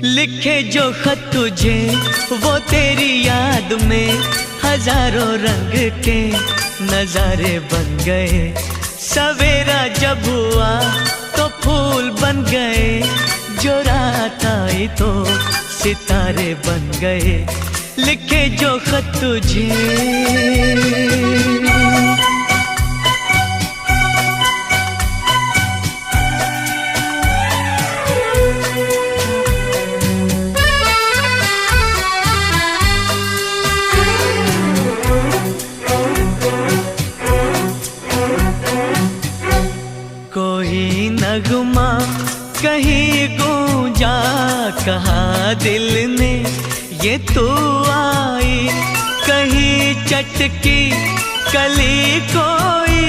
लिखे जो खत तुझे वो तेरी याद में हजारों रंग के नजारे बन गए। सवेरा जब हुआ तो फूल बन गए, जो रात आई तो सितारे बन गए। लिखे जो खत तुझे कोई नगमा कहीं गूंजा, कहा दिल ने ये तू आई। कहीं चटकी कली कोई